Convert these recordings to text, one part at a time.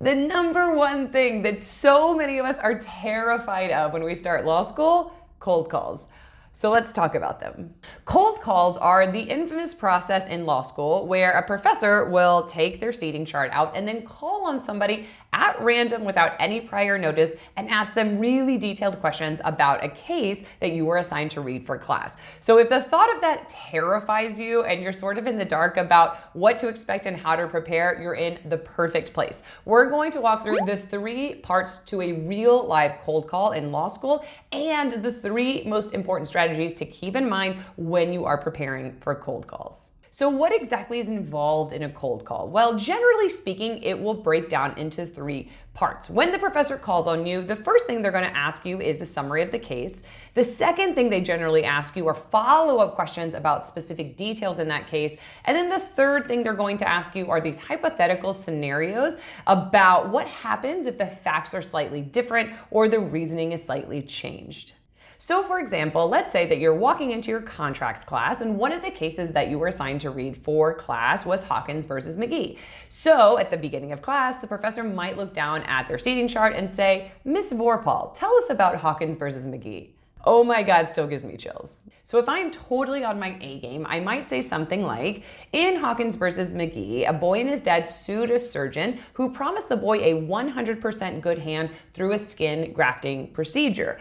The number one thing that so many of us are terrified of when we start law school: cold calls. So let's talk about them. Cold calls are the infamous process in law school where a professor will take their seating chart out and then call on somebody at random without any prior notice and ask them really detailed questions about a case that you were assigned to read for class. So if the thought of that terrifies you and you're sort of in the dark about what to expect and how to prepare, you're in the perfect place. We're going to walk through the 3 parts to a real live cold call in law school and the 3 most important strategies to keep in mind when you are preparing for cold calls. So what exactly is involved in a cold call? Well, generally speaking, it will break down into 3 parts. When the professor calls on you, the first thing they're going to ask you is a summary of the case. The second thing they generally ask you are follow-up questions about specific details in that case. And then the third thing they're going to ask you are these hypothetical scenarios about what happens if the facts are slightly different or the reasoning is slightly changed. So for example, let's say that you're walking into your contracts class and one of the cases that you were assigned to read for class was Hawkins versus McGee. So at the beginning of class, the professor might look down at their seating chart and say, "Miss Vorpal, tell us about Hawkins versus McGee." Oh my God, still gives me chills. So if I am totally on my A game, I might say something like, in Hawkins versus McGee, a boy and his dad sued a surgeon who promised the boy a 100% good hand through a skin grafting procedure.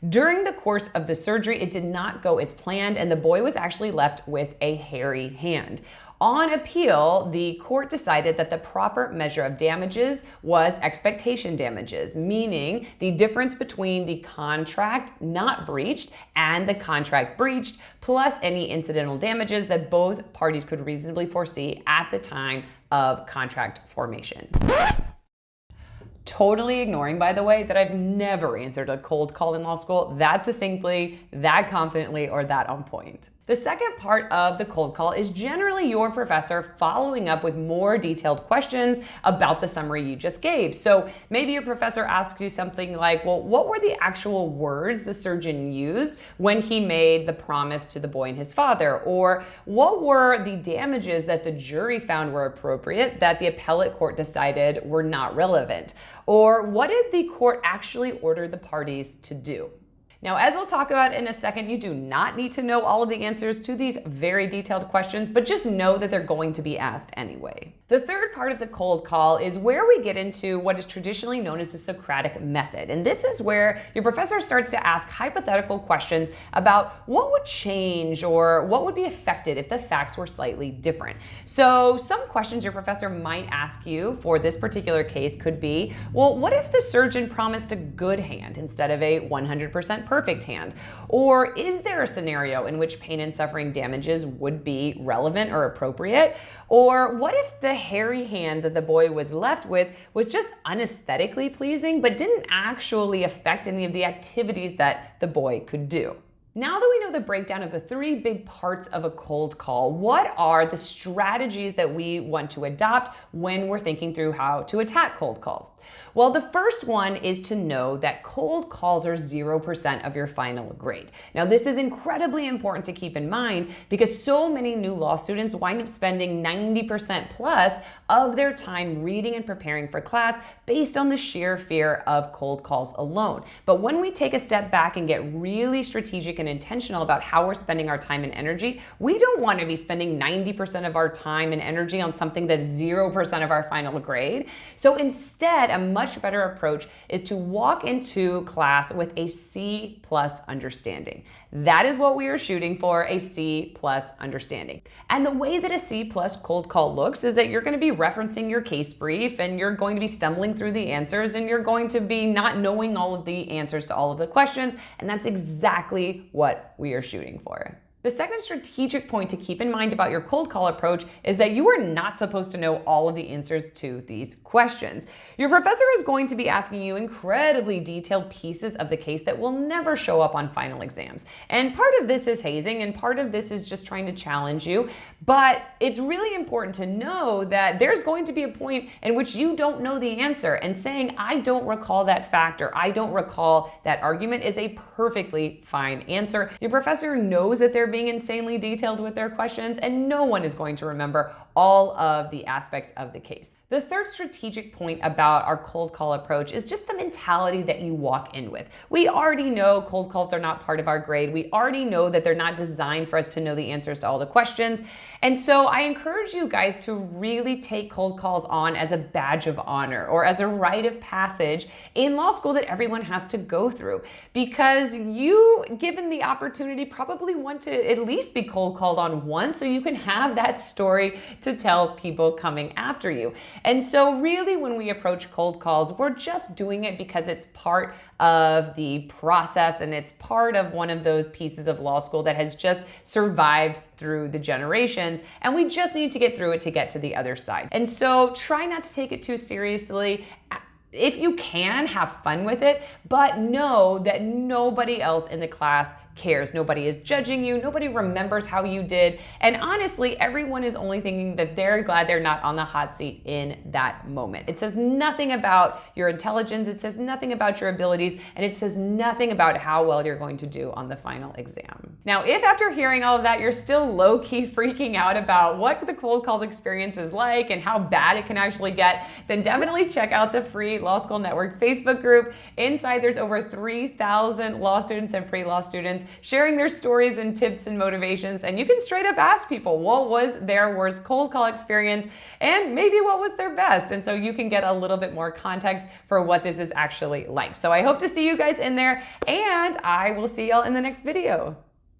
During the course of the surgery, it did not go as planned, and the boy was actually left with a hairy hand. On appeal, the court decided that the proper measure of damages was expectation damages, meaning the difference between the contract not breached and the contract breached, plus any incidental damages that both parties could reasonably foresee at the time of contract formation. Totally ignoring, by the way, that I've never answered a cold call in law school that succinctly, that confidently, or that on point. The second part of the cold call is generally your professor following up with more detailed questions about the summary you just gave. So maybe your professor asks you something like, well, what were the actual words the surgeon used when he made the promise to the boy and his father? Or what were the damages that the jury found were appropriate that the appellate court decided were not relevant? Or what did the court actually order the parties to do? Now, as we'll talk about in a second, you do not need to know all of the answers to these very detailed questions, but just know that they're going to be asked anyway. The third part of the cold call is where we get into what is traditionally known as the Socratic method. And this is where your professor starts to ask hypothetical questions about what would change or what would be affected if the facts were slightly different. So some questions your professor might ask you for this particular case could be, well, what if the surgeon promised a good hand instead of a 100% perfect hand? Or is there a scenario in which pain and suffering damages would be relevant or appropriate? Or what if the hairy hand that the boy was left with was just unesthetically pleasing but didn't actually affect any of the activities that the boy could do? Now that we know the breakdown of the 3 big parts of a cold call, what are the strategies that we want to adopt when we're thinking through how to attack cold calls? Well, the first one is to know that cold calls are 0% of your final grade. Now, this is incredibly important to keep in mind because so many new law students wind up spending 90% plus of their time reading and preparing for class based on the sheer fear of cold calls alone. But when we take a step back and get really strategic and intentional about how we're spending our time and energy, we don't want to be spending 90% of our time and energy on something that's 0% of our final grade. So instead, a much better approach is to walk into class with a C+ understanding. That is what we are shooting for, a C+ understanding. And the way that a C+ cold call looks is that you're going to be referencing your case brief and you're going to be stumbling through the answers and you're going to be not knowing all of the answers to all of the questions, and that's exactly what we are shooting for. The second strategic point to keep in mind about your cold call approach is that you are not supposed to know all of the answers to these questions. Your professor is going to be asking you incredibly detailed pieces of the case that will never show up on final exams. And part of this is hazing and part of this is just trying to challenge you. But it's really important to know that there's going to be a point in which you don't know the answer, and saying, I don't recall that fact or I don't recall that argument is a perfectly fine answer. Your professor knows that they're being insanely detailed with their questions, and no one is going to remember all of the aspects of the case. The third strategic point about our cold call approach is just the mentality that you walk in with. We already know cold calls are not part of our grade. We already know that they're not designed for us to know the answers to all the questions. And so I encourage you guys to really take cold calls on as a badge of honor or as a rite of passage in law school that everyone has to go through, because you, given the opportunity, probably want to at least be cold called on once so you can have that story to tell people coming after you. And so really when we approach cold calls, we're just doing it because it's part of the process and it's part of one of those pieces of law school that has just survived through the generations, and we just need to get through it to get to the other side. And so try not to take it too seriously. If you can, have fun with it, but know that nobody else in the class cares. Nobody is judging you. Nobody remembers how you did. And honestly, everyone is only thinking that they're glad they're not on the hot seat in that moment. It says nothing about your intelligence. It says nothing about your abilities. And it says nothing about how well you're going to do on the final exam. Now, if after hearing all of that, you're still low-key freaking out about what the cold call experience is like and how bad it can actually get, then definitely check out the free Law School Network Facebook group. Inside, there's over 3,000 law students and pre-law students sharing their stories and tips and motivations. And you can straight up ask people what was their worst cold call experience and maybe what was their best. And so you can get a little bit more context for what this is actually like. So I hope to see you guys in there, and I will see y'all in the next video.